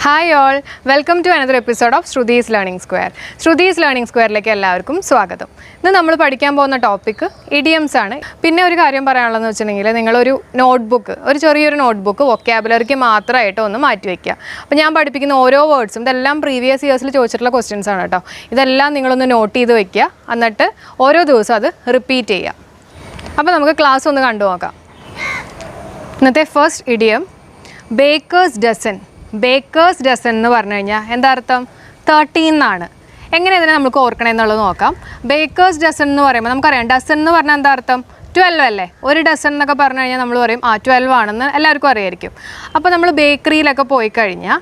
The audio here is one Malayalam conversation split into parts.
Hi all, welcome to another episode of Shrudi's Learning Square. Shrudi's Learning Square-ലേക്ക് എല്ലാവർക്കും സ്വാഗതം. ഇന്ന് നമ്മൾ പഠിക്കാൻ പോകുന്ന ടോപ്പിക് ഇഡിയംസ് ആണ്. പിന്നെ ഒരു കാര്യം പറയാനുള്ളതെന്ന് വെച്ചിട്ടുണ്ടെങ്കിൽ നിങ്ങളൊരു നോട്ട്ബുക്ക്, ഒരു ചെറിയൊരു നോട്ട്ബുക്ക് വൊക്കാബുലറിക്ക് മാത്രമായിട്ട് ഒന്ന് മാറ്റി വയ്ക്കുക. അപ്പോൾ ഞാൻ പഠിപ്പിക്കുന്ന ഓരോ വേർഡ്സും ഇതെല്ലാം പ്രീവിയസ് ഇയേഴ്സിൽ ചോദിച്ചിട്ടുള്ള ക്വസ്റ്റ്യൻസ് ആണ് കേട്ടോ. ഇതെല്ലാം നിങ്ങളൊന്ന് നോട്ട് ചെയ്ത് വയ്ക്കുക, എന്നിട്ട് ഓരോ ദിവസവും അത് റിപ്പീറ്റ് ചെയ്യുക. അപ്പോൾ നമുക്ക് ക്ലാസ് ഒന്ന് കണ്ടു നോക്കാം. ഇന്നത്തെ first idiom baker's dozen. Baker's dozen എന്ന് പറഞ്ഞു കഴിഞ്ഞാൽ എന്താ അർത്ഥം? 13 എന്നാണ്. എങ്ങനെ ഇതിനെ നമുക്ക് ഓർക്കണം എന്നുള്ളത് നോക്കാം. ബേക്കേഴ്സ് ഡസൻ എന്ന് പറയുമ്പോൾ നമുക്കറിയാം, ഡസൻ എന്ന് പറഞ്ഞാൽ എന്താ അർത്ഥം? 12 അല്ലേ? ഒരു ഡസൻ എന്നൊക്കെ പറഞ്ഞു കഴിഞ്ഞാൽ നമ്മൾ പറയും 12 ആണെന്ന് എല്ലാവർക്കും അറിയായിരിക്കും. അപ്പോൾ നമ്മൾ ബേക്കറിയിലൊക്കെ പോയി കഴിഞ്ഞാൽ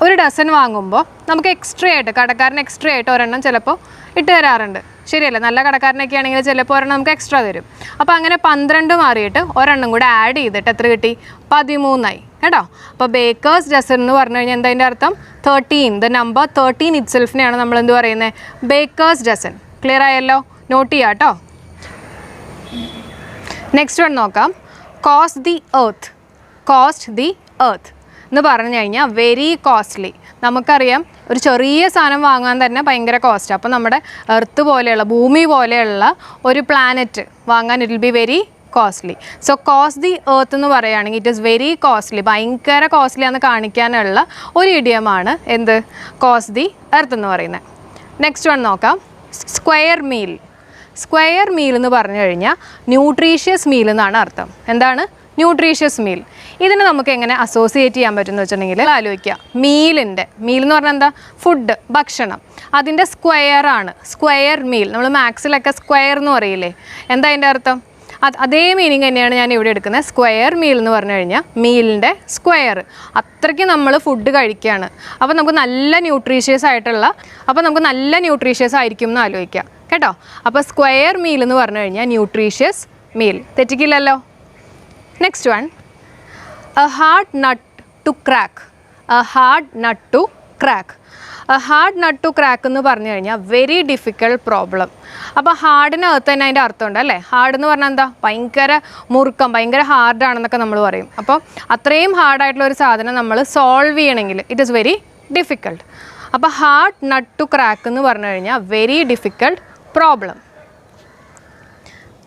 ഒരു ഡസൻ വാങ്ങുമ്പോൾ നമുക്ക് എക്സ്ട്രാ ആയിട്ട്, കടക്കാരൻ എക്സ്ട്രാ ആയിട്ട് ഒരെണ്ണം ചിലപ്പോൾ ഇട്ട് തരാറുണ്ട്. ശരിയല്ലേ? നല്ല കടക്കാരനൊക്കെ ആണെങ്കിൽ ചിലപ്പോൾ ഒരെണ്ണം നമുക്ക് എക്സ്ട്രാ തരും. അപ്പോൾ അങ്ങനെ 12 മാറിയിട്ട് ഒരെണ്ണം കൂടെ ആഡ് ചെയ്തിട്ട് എത്ര കിട്ടി? 13 കേട്ടോ. അപ്പോൾ ബേക്കേഴ്സ് ഡസൻ എന്ന് പറഞ്ഞു കഴിഞ്ഞാൽ എന്താ അതിൻ്റെ അർത്ഥം? 13. ദ നമ്പർ 13 ഇറ്റ്സെൽഫിനെയാണ് നമ്മൾ എന്ത് പറയുന്നത്? Baker's dozen. ക്ലിയർ ആയല്ലോ? നോട്ട് ചെയ്യാം കേട്ടോ. നെക്സ്റ്റ് വൺ നോക്കാം. Cost the earth. Cost the earth എന്ന് പറഞ്ഞു കഴിഞ്ഞാൽ വെരി കോസ്റ്റ്ലി. നമുക്കറിയാം, ഒരു ചെറിയ സാധനം വാങ്ങാൻ തന്നെ ഭയങ്കര കോസ്റ്റ്. അപ്പോൾ നമ്മുടെ എർത്ത് പോലെയുള്ള, ഭൂമി പോലെയുള്ള ഒരു പ്ലാനറ്റ് വാങ്ങാൻ it will be very costly. So cost the earth എന്ന് പറയുകയാണെങ്കിൽ ഇറ്റ് ഈസ് വെരി കോസ്റ്റ്ലി, ഭയങ്കര കോസ്റ്റ്ലി ആണെന്ന് കാണിക്കാനുള്ള ഒരു ഇഡിയമാണ് എന്ത്? കോസ്റ്റ് ദി എർത്ത് എന്ന് പറയുന്നത്. നെക്സ്റ്റ് വൺ നോക്കാം. Square meal. സ്ക്വയർ മീൽ എന്ന് പറഞ്ഞു കഴിഞ്ഞാൽ ന്യൂട്രീഷ്യസ് മീൽ എന്നാണ് അർത്ഥം. എന്താണ്? Nutritious meal. ഇതിനെ നമുക്ക് എങ്ങനെ അസോസിയേറ്റ് ചെയ്യാൻ പറ്റുമെന്ന് വെച്ചിട്ടുണ്ടെങ്കിൽ ആലോചിക്കുക. മീൽ എന്ന് പറഞ്ഞാൽ എന്താ? ഫുഡ്, ഭക്ഷണം. അതിൻ്റെ സ്ക്വയർ ആണ് സ്ക്വയർ മീൽ. നമ്മൾ മാത്സിലൊക്കെ സ്ക്വയർ എന്ന് പറയില്ലേ? എന്താ അതിൻ്റെ അർത്ഥം? അതേ മീനിങ് തന്നെയാണ് ഞാൻ ഇവിടെ എടുക്കുന്നത്. സ്ക്വയർ മീൽ എന്ന് പറഞ്ഞു കഴിഞ്ഞാൽ മീലിൻ്റെ സ്ക്വയർ. അത്രയ്ക്ക് നമ്മൾ ഫുഡ് കഴിക്കുകയാണ്. അപ്പോൾ നമുക്ക് നല്ല ന്യൂട്രീഷ്യസ് ആയിരിക്കും എന്ന് ആലോചിക്കുക കേട്ടോ. അപ്പോൾ സ്ക്വയർ മീൽ എന്ന് പറഞ്ഞു കഴിഞ്ഞാൽ ന്യൂട്രീഷ്യസ് മീൽ. തെറ്റിക്കില്ലല്ലോ. Next one, a hard nut to crack. A hard nut to crack. A hard nut to crack എന്ന് പറഞ്ഞു കഴിഞ്ഞാൽ വെരി ഡിഫിക്കൽട്ട് പ്രോബ്ലം. അപ്പോൾ ഹാർഡിനകത്ത് തന്നെ അതിൻ്റെ അർത്ഥമുണ്ട് അല്ലേ? ഹാർഡ് എന്ന് പറഞ്ഞാൽ എന്താ? ഭയങ്കര മുറുക്കം, ഭയങ്കര ഹാർഡാണെന്നൊക്കെ നമ്മൾ പറയും. അപ്പോൾ അത്രയും ഹാർഡായിട്ടുള്ള ഒരു സാധനം നമ്മൾ സോൾവ് ചെയ്യണമെങ്കിൽ ഇറ്റ് ഈസ് വെരി ഡിഫിക്കൽട്ട്. അപ്പോൾ ഹാർഡ് നട്ട് ടു ക്രാക്ക് എന്ന് പറഞ്ഞു കഴിഞ്ഞാൽ very difficult problem.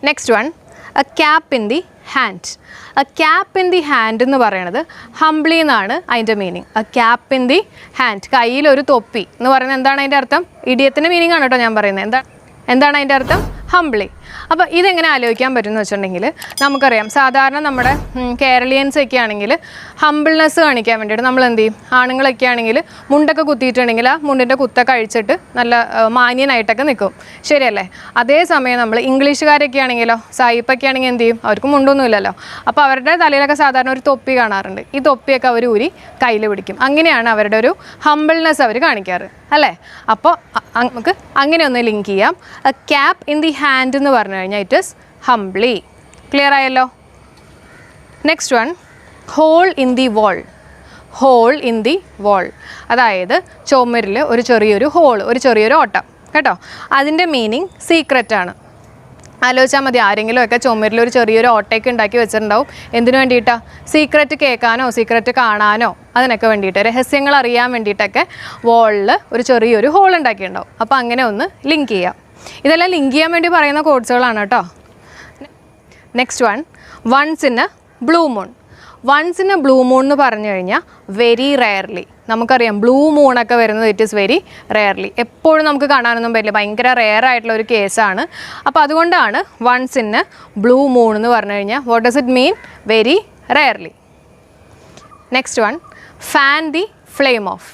Next one, A cap in the hand. A cap in the hand എന്ന് പറയുന്നത് ഹംബ്ലി എന്നാണ് അതിൻ്റെ meaning. A cap in the hand, കയ്യിലൊരു തൊപ്പി എന്ന് പറയുന്നത് എന്താണ് അതിൻ്റെ അർത്ഥം? ഇഡിയത്തിൻ്റെ മീനിങ് ആണ് കേട്ടോ ഞാൻ പറയുന്നത്. എന്താണ് അതിൻ്റെ അർത്ഥം? ഹംബ്ലി. അപ്പോൾ ഇതെങ്ങനെ ആലോചിക്കാൻ പറ്റുമെന്ന് വെച്ചിട്ടുണ്ടെങ്കിൽ നമുക്കറിയാം, സാധാരണ നമ്മുടെ കേരളീയൻസ് ഒക്കെ ആണെങ്കിൽ ഹംബിൾനെസ് കാണിക്കാൻ വേണ്ടിയിട്ട് നമ്മൾ എന്ത് ചെയ്യും? ആണുങ്ങളൊക്കെ ആണെങ്കിൽ മുണ്ടൊക്കെ കുത്തിയിട്ടുണ്ടെങ്കിൽ ആ മുണ്ടിൻ്റെ കുത്തൊക്കെ അഴിച്ചിട്ട് നല്ല മാന്യനായിട്ടൊക്കെ നിൽക്കും. ശരിയല്ലേ? അതേസമയം നമ്മൾ ഇംഗ്ലീഷുകാരൊക്കെ ആണെങ്കിലോ, സായിപ്പൊക്കെ ആണെങ്കിൽ എന്ത് ചെയ്യും? അവർക്ക് മുണ്ടൊന്നുമില്ലല്ലോ. അപ്പോൾ അവരുടെ തലയിലൊക്കെ സാധാരണ ഒരു തൊപ്പി കാണാറുണ്ട്. ഈ തൊപ്പിയൊക്കെ അവർ ഊരി കയ്യിൽ പിടിക്കും. അങ്ങനെയാണ് അവരുടെ ഒരു ഹംബിൾനെസ് അവർ കാണിക്കാറ് അല്ലേ? അപ്പോൾ നമുക്ക് അങ്ങനെ ഒന്ന് ലിങ്ക് ചെയ്യാം. A cap in the hand എന്ന് പറഞ്ഞു കഴിഞ്ഞാൽ ഇറ്റ് ഈസ് ഹംബ്ലി. ക്ലിയർ ആയല്ലോ? Next one, hole in the wall. Hole in the wall, അതായത് ചുമരിൽ ഒരു ചെറിയൊരു ഹോൾ, ഒരു ചെറിയൊരു ഓട്ടം കേട്ടോ. അതിൻ്റെ മീനിങ് സീക്രറ്റാണ്. ആലോചിച്ചാൽ മതി, ആരെങ്കിലും ഒക്കെ ചുമരിൽ ഒരു ചെറിയൊരു ഓട്ടയൊക്കെ ഉണ്ടാക്കി വെച്ചിട്ടുണ്ടാവും. എന്തിനു വേണ്ടിയിട്ടാണ്? സീക്രറ്റ് കേൾക്കാനോ സീക്രറ്റ് കാണാനോ അതിനൊക്കെ വേണ്ടിയിട്ട്, രഹസ്യങ്ങൾ അറിയാൻ വേണ്ടിയിട്ടൊക്കെ വാളിൽ ഒരു ചെറിയൊരു ഹോൾ ഉണ്ടാക്കിയിട്ടുണ്ടാവും. അപ്പോൾ അങ്ങനെ ഒന്ന് ലിങ്ക് ചെയ്യാം. ഇതെല്ലാം ലിങ്ക് ചെയ്യാൻ വേണ്ടി പറയുന്ന കോഡ്സുകളാണ് കേട്ടോ. Next one, once in a blue moon. Once in a blue moon എന്ന് പറഞ്ഞു കഴിഞ്ഞാൽ വെരി റെയർലി. നമുക്കറിയാം ബ്ലൂ മൂണൊക്കെ വരുന്നത് ഇറ്റ് ഈസ് വെരി റെയർലി. എപ്പോഴും നമുക്ക് കാണാനൊന്നും പറ്റില്ല, ഭയങ്കര റെയർ ആയിട്ടുള്ള ഒരു കേസാണ്. അപ്പോൾ അതുകൊണ്ടാണ് once in a blue moon എന്ന് പറഞ്ഞു കഴിഞ്ഞാൽ what does it mean? Very rarely. Next one, fan the flame off.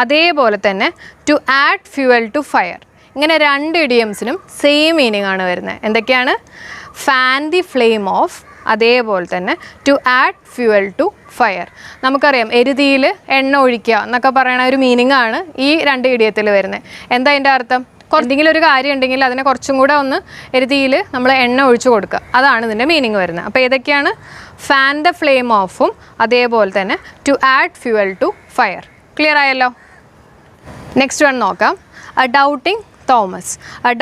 അതേപോലെ തന്നെ to add fuel to fire. ഇങ്ങനെ രണ്ട് ഇഡിയംസിനും സെയിം മീനിങ് ആണ് വരുന്നത്. എന്തൊക്കെയാണ്? ഫാൻ ദി ഫ്ലെയിം ഓഫ്, അതേപോലെ തന്നെ to add fuel to fire. നമുക്കറിയാം എരുതിയിൽ എണ്ണ ഒഴിക്കുക എന്നൊക്കെ പറയുന്ന ഒരു മീനിങ് ആണ് ഈ രണ്ട് ഇഡിയത്തിൽ വരുന്നത്. എന്താ അതിൻ്റെ അർത്ഥം? എന്തെങ്കിലും ഒരു കാര്യം ഉണ്ടെങ്കിൽ അതിനെ കുറച്ചും കൂടെ ഒന്ന് എരുതിയിൽ നമ്മൾ എണ്ണ ഒഴിച്ചു കൊടുക്കുക, അതാണ് ഇതിൻ്റെ മീനിങ് വരുന്നത്. അപ്പോൾ ഏതൊക്കെയാണ്? ഫാൻ ദ ഫ്ലെയിം ഓഫും അതേപോലെ തന്നെ to add fuel to fire. Clear ആയല്ലോ? നെക്സ്റ്റ് വൺ നോക്കാം. A doubting Thomas.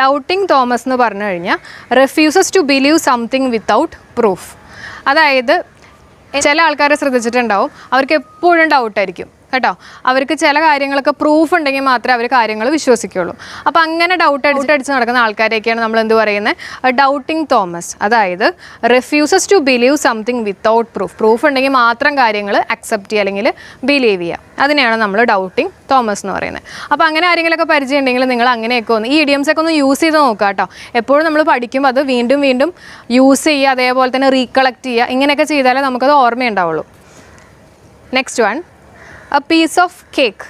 Doubting Thomas എന്ന് പറഞ്ഞു കഴിഞ്ഞാൽ refuses to believe something without proof. അതായത് ചില ആൾക്കാരെ ശ്രദ്ധിച്ചിട്ടുണ്ടാവും, അവർക്ക് എപ്പോഴും ഡൗട്ടായിരിക്കും കേട്ടോ. അവർക്ക് ചില കാര്യങ്ങളൊക്കെ പ്രൂഫ് ഉണ്ടെങ്കിൽ മാത്രമേ അവർ കാര്യങ്ങൾ വിശ്വസിക്കുകയുള്ളൂ. അപ്പോൾ അങ്ങനെ ഡൗട്ട് അടിച്ച് നടക്കുന്ന ആൾക്കാരെയൊക്കെയാണ് നമ്മൾ എന്ത് പറയുന്നത്, ഡൗട്ടിങ് തോമസ്. അതായത് refuses to believe something without proof ഉണ്ടെങ്കിൽ മാത്രം കാര്യങ്ങൾ അക്സെപ്റ്റ് ചെയ്യുക അല്ലെങ്കിൽ ബിലീവ് ചെയ്യുക. അതിനെയാണ് നമ്മൾ ഡൗട്ടിങ് തോമസ് എന്ന് പറയുന്നത്. അപ്പോൾ അങ്ങനെ ആരെങ്കിലുമൊക്കെ പരിചയം ഉണ്ടെങ്കിൽ നിങ്ങൾ അങ്ങനെയൊക്കെ ഒന്ന് ഈ ഇഡിയംസൊക്കെ ഒന്ന് യൂസ് ചെയ്ത് നോക്കുക കേട്ടോ. എപ്പോഴും നമ്മൾ പഠിക്കുമ്പോൾ അത് വീണ്ടും വീണ്ടും യൂസ് ചെയ്യുക, അതേപോലെ തന്നെ റീകളക്ട് ചെയ്യുക. ഇങ്ങനെയൊക്കെ ചെയ്താലേ നമുക്കത് ഓർമ്മയുണ്ടാവുള്ളൂ. Next one, a piece of cake.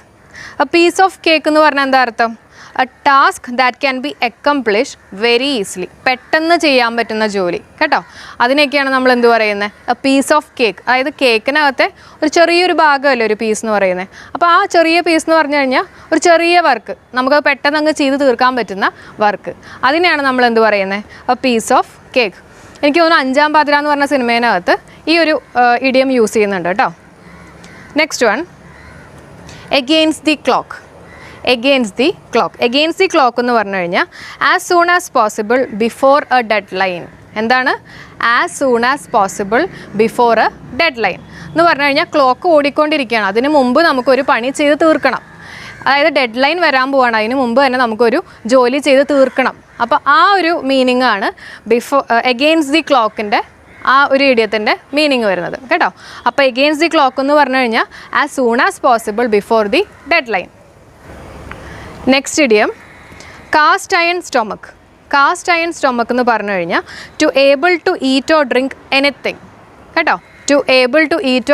A piece of cake എന്ന് പറഞ്ഞാൽ എന്താ അർത്ഥം? A task that can be accomplish very easily. പെട്ടെന്ന് ചെയ്യാൻ പറ്റുന്ന ജോലി കേട്ടോ. അതിനൊക്കെയാണ് നമ്മൾ എന്ത് പറയുന്നത്, എ പീസ് ഓഫ് കേക്ക്. അതായത് കേക്കിനകത്തെ ഒരു ചെറിയൊരു ഭാഗമല്ലേ ഒരു പീസ് എന്ന് പറയുന്നത്. അപ്പോൾ ആ ചെറിയ പീസ് എന്ന് പറഞ്ഞു കഴിഞ്ഞാൽ ഒരു ചെറിയ വർക്ക്, നമുക്ക് പെട്ടെന്ന് അങ്ങ് ചെയ്ത് തീർക്കാൻ പറ്റുന്ന വർക്ക്. അതിനെയാണ് നമ്മൾ എന്ത് പറയുന്നത്, എ പീസ് ഓഫ് കേക്ക്. എനിക്ക് തോന്നുന്നു 5-ാം പാതിര എന്ന് പറഞ്ഞ സിനിമേനകത്ത് ഈ ഒരു ഇഡിയം യൂസ് ചെയ്യുന്നുണ്ട് കേട്ടോ. Next one, against the clock. Against the clock. Against the clock എന്ന് പറഞ്ഞു കഴിഞ്ഞാൽ as soon as possible before a deadline. എന്താണ് as soon as possible before a deadline എന്ന് പറഞ്ഞു കഴിഞ്ഞാൽ ക്ലോക്ക് ഓടിക്കൊണ്ടിരിക്കുകയാണ്, അതിന് മുമ്പ് നമുക്കൊരു പണി ചെയ്ത് തീർക്കണം. അതായത് ഡെഡ് ലൈൻ വരാൻ പോവാണ്, അതിന് മുമ്പ് തന്നെ നമുക്കൊരു ജോലി ചെയ്ത് തീർക്കണം. അപ്പോൾ ആ ഒരു മീനിങ് ആണ് എഗെയിൻസ്റ്റ് ദി ക്ലോക്കിൻ്റെ ആ ഒരു ഇഡിയത്തിൻ്റെ മീനിങ് വരുന്നത് കേട്ടോ. അപ്പോൾ എഗെയിൻസ്റ്റ് ദി ക്ലോക്ക് എന്ന് പറഞ്ഞു കഴിഞ്ഞാൽ as soon as possible before the deadline. Next idiom, cast iron stomach. Cast iron stomach എന്ന് പറഞ്ഞു കഴിഞ്ഞാൽ to able to eat or drink anything കേട്ടോ. To able to eat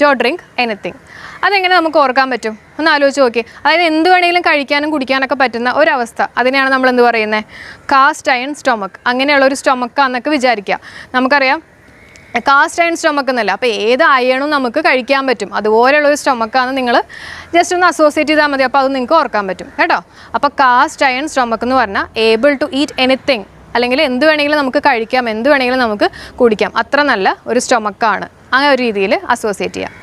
or drink anything. അതെങ്ങനെ നമുക്ക് ഓർക്കാൻ പറ്റും ഒന്ന് ആലോചിച്ച് നോക്കി. അതായത് എന്ത് വേണമെങ്കിലും കഴിക്കാനും കുടിക്കാനൊക്കെ പറ്റുന്ന ഒരവസ്ഥ, അതിനെയാണ് നമ്മൾ എന്ത് പറയുന്നത്, കാസ്റ്റ് അയൺ സ്റ്റൊമക്ക്. അങ്ങനെയുള്ളൊരു സ്റ്റൊമക്കാന്നൊക്കെ വിചാരിക്കുക. നമുക്കറിയാം കാസ്റ്റ് അയൺ സ്റ്റൊമക്ക് എന്നല്ല, അപ്പോൾ ഏത് അയണും നമുക്ക് കഴിക്കാൻ പറ്റും, അതുപോലെയുള്ളൊരു സ്റ്റൊമക്കാന്ന് നിങ്ങൾ ജസ്റ്റ് ഒന്ന് അസോസിയേറ്റ് ചെയ്താൽ മതി. അപ്പോൾ അത് നിങ്ങൾക്ക് ഓർക്കാൻ പറ്റും കേട്ടോ. അപ്പോൾ കാസ്റ്റ് അയൺ സ്റ്റൊമക്ക് എന്ന് പറഞ്ഞാൽ ഏബിൾ ടു ഈറ്റ് എനിത്തിങ്, അല്ലെങ്കിൽ എന്ത് വേണമെങ്കിലും നമുക്ക് കഴിക്കാം, എന്ത് വേണമെങ്കിലും നമുക്ക് കുടിക്കാം, അത്ര നല്ല ഒരു സ്റ്റൊമക്കാണ്. അങ്ങനെ ഒരു രീതിയിൽ അസോസിയേറ്റ് ചെയ്യാം.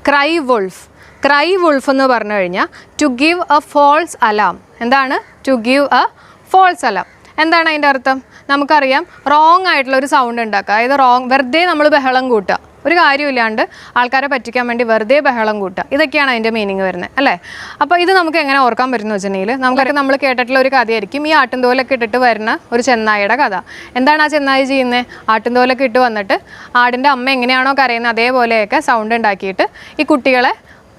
Cry wolf. ക്രൈ വുൾഫ് എന്ന് പറഞ്ഞു കഴിഞ്ഞാൽ to give a false alarm. എന്താണ് to give a false alarm? എന്താണ് അതിൻ്റെ അർത്ഥം? നമുക്കറിയാം റോങ് ആയിട്ടുള്ള ഒരു സൗണ്ട് ഉണ്ടാക്കുക, അതായത് വെറുതെ നമ്മൾ ബഹളം കൂട്ടുക, ഒരു കാര്യമില്ലാണ്ട് ആൾക്കാരെ പറ്റിക്കാൻ വേണ്ടി വെറുതെ ബഹളം കൂട്ടുക. ഇതൊക്കെയാണ് അതിൻ്റെ മീനിങ് വരുന്നത് അല്ലേ. അപ്പോൾ ഇത് നമുക്ക് എങ്ങനെ ഓർക്കാൻ പറ്റുമെന്ന് വെച്ചിട്ടുണ്ടെങ്കിൽ, നമുക്കൊക്കെ നമ്മൾ കേട്ടിട്ടുള്ള ഒരു കഥയായിരിക്കും ഈ ആട്ടിൻതോലൊക്കെ ഇട്ടിട്ട് വരുന്ന ഒരു ചെന്നായിയുടെ കഥ. എന്താണ് ആ ചെന്നായി ചെയ്യുന്നത്? ആട്ടിൻതോലൊക്കെ ഇട്ട് വന്നിട്ട് ആടിൻ്റെ അമ്മ എങ്ങനെയാണോ കരയുന്നത് അതേപോലെയൊക്കെ സൗണ്ട് ഉണ്ടാക്കിയിട്ട് ഈ കുട്ടികളെ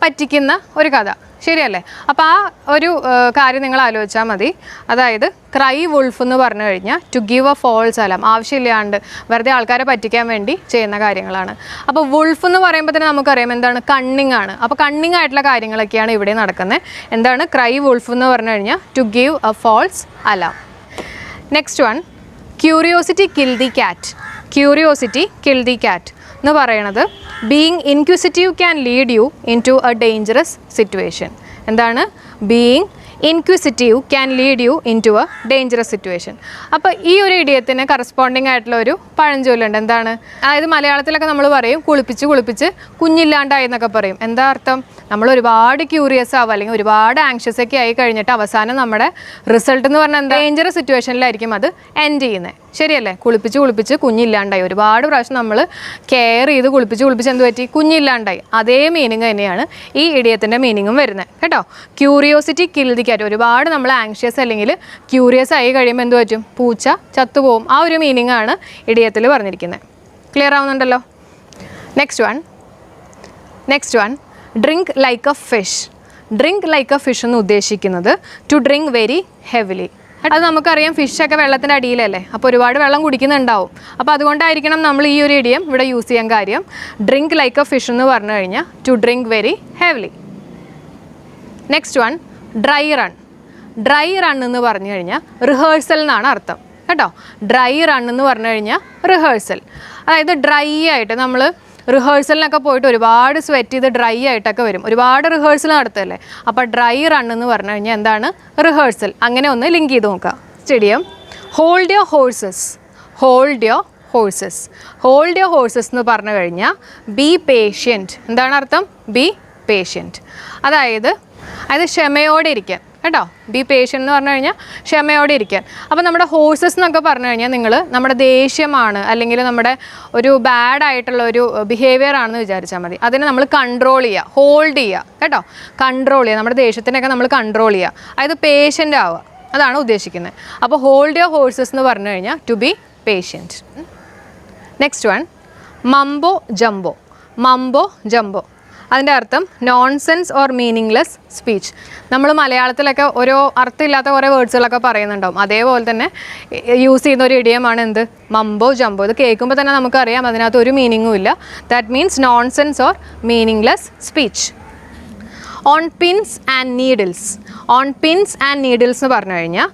പറ്റിക്കുന്ന ഒരു കഥ, ശരിയല്ലേ? അപ്പോൾ ആ ഒരു കാര്യം നിങ്ങൾ ആലോചിച്ചാൽ മതി. അതായത് ക്രൈ വുൾഫ് എന്ന് പറഞ്ഞു കഴിഞ്ഞാൽ to give a false alarm, ആവശ്യമില്ലാണ്ട് വെറുതെ ആൾക്കാരെ പറ്റിക്കാൻ വേണ്ടി ചെയ്യുന്ന കാര്യങ്ങളാണ്. അപ്പോൾ വുൾഫ് എന്ന് പറയുമ്പോൾ തന്നെ നമുക്കറിയാം എന്താണ്, കണ്ണിങ് ആണ്. അപ്പോൾ കണ്ണിങ് ആയിട്ടുള്ള കാര്യങ്ങളൊക്കെയാണ് ഇവിടെ നടക്കുന്നത്. എന്താണ് ക്രൈ വുൾഫ് എന്ന് പറഞ്ഞു കഴിഞ്ഞാൽ to give a false alarm. Next one, curiosity kill the cat. Curiosity kill the cat എന്ന് പറയണത് being inquisitive can lead you into a dangerous situation. എന്താണ് being inquisitive can lead you into a dangerous situation. അപ്പോൾ ഈ ഒരു ഇഡിയത്തിന് കറസ്പോണ്ടിങ് ആയിട്ടുള്ള ഒരു പഴഞ്ചൊല്ലുണ്ട്. എന്താണ്? അതായത് മലയാളത്തിലൊക്കെ നമ്മൾ പറയും കുളിപ്പിച്ച് കുഞ്ഞില്ലാണ്ടായി എന്നൊക്കെ പറയും. എന്താ അർത്ഥം? നമ്മൾ ഒരുപാട് ക്യൂരിയസ് ആവുക അല്ലെങ്കിൽ ഒരുപാട് ആങ്ഷ്യസ് ഒക്കെ ആയി കഴിഞ്ഞിട്ട് അവസാനം നമ്മുടെ റിസൾട്ട് എന്ന് പറഞ്ഞാൽ എന്താ, ഡേഞ്ചറസ് സിറ്റുവേഷനിലായിരിക്കും അത് എൻഡ് ചെയ്യുന്നത്, ശരിയല്ലേ? കുളിപ്പിച്ച് കുഞ്ഞില്ലാണ്ടായി. ഒരുപാട് പ്രാവശ്യം നമ്മൾ കെയർ ചെയ്ത് കുളിപ്പിച്ച് എന്ത് പറ്റി, കുഞ്ഞില്ലാണ്ടായി. അതേ മീനിങ് തന്നെയാണ് ഈ ഇഡിയത്തിൻ്റെ മീനിങ്ങും വരുന്നത് കേട്ടോ. Curiosity kill the cat. ഒരുപാട് നമ്മൾ ആങ്ഷ്യസ് അല്ലെങ്കിൽ ക്യൂരിയസ് ആയി കഴിയുമ്പോൾ എന്ത് പറ്റും, പൂച്ച ചത്തുപോകും. ആ ഒരു മീനിങ് ആണ് ഇഡിയത്തിൽ പറഞ്ഞിരിക്കുന്നത്. ക്ലിയർ ആവുന്നുണ്ടല്ലോ? Next one drink like a fish. Drink like a fish എന്ന് ഉദ്ദേശിക്കുന്നത് ടു ഡ്രിങ്ക് വെരി ഹെവിലി. അത് നമുക്കറിയാം ഫിഷൊക്കെ വെള്ളത്തിൻ്റെ അടിയിലല്ലേ, അപ്പോൾ ഒരുപാട് വെള്ളം കുടിക്കുന്നുണ്ടാവും. അപ്പോൾ അതുകൊണ്ടായിരിക്കണം നമ്മൾ ഈ ഒരു ഇഡിയം ഇവിടെ യൂസ് ചെയ്യാൻ കാര്യം. ഡ്രിങ്ക് ലൈക്ക് എ ഫിഷ് എന്ന് പറഞ്ഞു കഴിഞ്ഞാൽ to drink very heavily. Next one, dry run. Dry run എന്ന് പറഞ്ഞു കഴിഞ്ഞാൽ റിഹേഴ്സൽ എന്നാണ് അർത്ഥം കേട്ടോ. ഡ്രൈ റൺ എന്ന് പറഞ്ഞു കഴിഞ്ഞാൽ റിഹേഴ്സൽ. അതായത് ഡ്രൈ ആയിട്ട് നമ്മൾ റിഹേഴ്സലിനൊക്കെ പോയിട്ട് ഒരുപാട് സ്വെറ്റ് ചെയ്ത് ഡ്രൈ ആയിട്ടൊക്കെ വരും, ഒരുപാട് റിഹേഴ്സൽ നടത്തല്ലേ. അപ്പോൾ ഡ്രൈ റൺ എന്ന് പറഞ്ഞു കഴിഞ്ഞാൽ എന്താണ്, റിഹേഴ്സൽ. അങ്ങനെ ഒന്ന് ലിങ്ക് ചെയ്ത് നോക്കാം. Stadium, hold your horses. Hold your horses. Hold your horses എന്ന് പറഞ്ഞു കഴിഞ്ഞാൽ ബി പേഷ്യൻറ്റ്. എന്താണ് അർത്ഥം? Be patient. അതായത് ക്ഷമയോടെ ഇരിക്കാൻ. കേട്ടോ. ബി പേഷ്യൻ്റ് എന്ന് പറഞ്ഞു കഴിഞ്ഞാൽ ക്ഷമയോടെ ഇരിക്കാൻ. അപ്പോൾ നമ്മുടെ ഹോഴ്സസ് എന്നൊക്കെ പറഞ്ഞു കഴിഞ്ഞാൽ നിങ്ങൾ നമ്മുടെ ദേഷ്യമാണ് അല്ലെങ്കിൽ നമ്മുടെ ഒരു ബാഡ് ആയിട്ടുള്ള ഒരു ബിഹേവിയർ ആണെന്ന് വിചാരിച്ചാൽ മതി. അതിനെ നമ്മൾ കൺട്രോൾ ചെയ്യുക, ഹോൾഡ് ചെയ്യുക കേട്ടോ. കൺട്രോൾ ചെയ്യുക, നമ്മുടെ ദേഷ്യത്തിനൊക്കെ നമ്മൾ കൺട്രോൾ ചെയ്യുക, അതായത് പേഷ്യൻ്റ് ആവുക, അതാണ് ഉദ്ദേശിക്കുന്നത്. അപ്പോൾ ഹോൾഡ് യുവർ ഹോഴ്സസ് എന്ന് പറഞ്ഞു കഴിഞ്ഞാൽ to be patient. Next one mumbo jumbo. Mumbo jumbo അതിൻ്റെ അർത്ഥം നോൺസെൻസ് ഓർ മീനിങ്ലെസ് സ്പീച്ച്. നമ്മൾ മലയാളത്തിലൊക്കെ ഓരോ അർത്ഥമില്ലാത്ത കുറേ വേർഡ്സുകളൊക്കെ പറയുന്നുണ്ടാവും. അതേപോലെ തന്നെ യൂസ് ചെയ്യുന്ന ഒരു ഇഡിയമാണ് എന്ത്, മംബോ ജംബോ. ഇത് കേൾക്കുമ്പോൾ തന്നെ നമുക്കറിയാം അതിനകത്ത് ഒരു മീനിങ്ങും ഇല്ല. That means nonsense or meaningless speech. On pins and needles. On pins and needles എന്ന് പറഞ്ഞു കഴിഞ്ഞാൽ